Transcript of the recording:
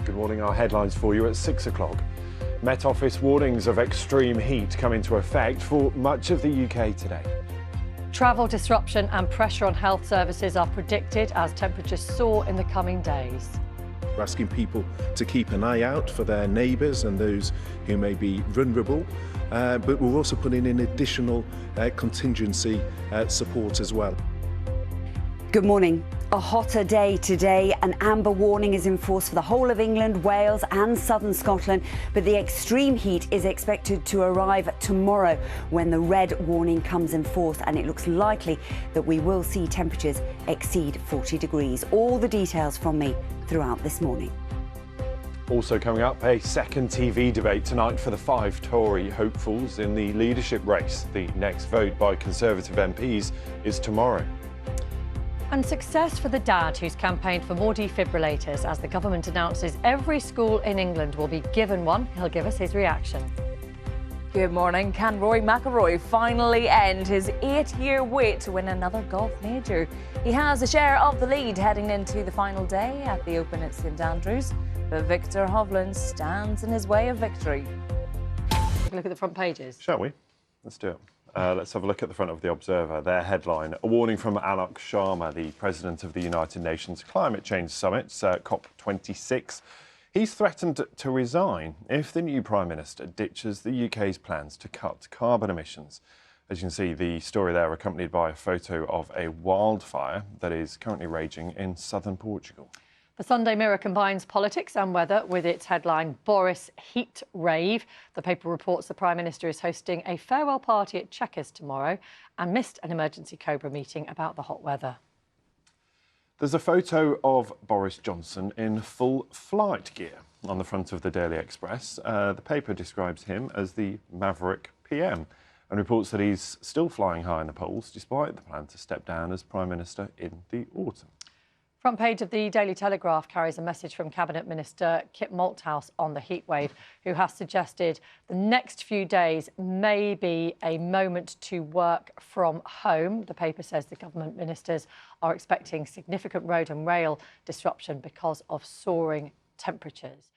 Good morning. Our headlines for you at 6 o'clock. Met Office warnings of extreme heat come into effect for much of the UK today. Travel disruption and pressure on health services are predicted as temperatures soar in the coming days. We're asking people to keep an eye out for their neighbours and those who may be vulnerable, but we're also putting in additional contingency support as well. Good morning. A hotter day today. An amber warning is in force for the whole of England, Wales and southern Scotland, but the extreme heat is expected to arrive tomorrow when the red warning comes in force, and it looks likely that we will see temperatures exceed 40 degrees. All the details from me throughout this morning. Also coming up, a second TV debate tonight for the 5 Tory hopefuls in the leadership race. The next vote by Conservative MPs is tomorrow. And success for the dad who's campaigned for more defibrillators as the government announces every school in England will be given one. He'll give us his reaction. Good morning. Can Rory McIlroy finally end his 8-year wait to win another golf major? He has a share of the lead heading into the final day at the Open at St Andrews, but Victor Hovland stands in his way of victory. Take a look at the front pages. Shall we? Let's do it. Let's have a look at the front of the Observer. Their headline, a warning from Alok Sharma, the President of the United Nations Climate Change Summit, COP26. He's threatened to resign if the new Prime Minister ditches the UK's plans to cut carbon emissions. As you can see, the story there accompanied by a photo of a wildfire that is currently raging in southern Portugal. The Sunday Mirror combines politics and weather with its headline, Boris Heatwave. The paper reports the Prime Minister is hosting a farewell party at Chequers tomorrow and missed an emergency Cobra meeting about the hot weather. There's a photo of Boris Johnson in full flight gear on the front of the Daily Express. The paper describes him as the Maverick PM and reports that he's still flying high in the polls despite the plan to step down as Prime Minister in the autumn. Front page of the Daily Telegraph carries a message from Cabinet Minister Kit Malthouse on the heatwave, who has suggested the next few days may be a moment to work from home. The paper says the government ministers are expecting significant road and rail disruption because of soaring temperatures.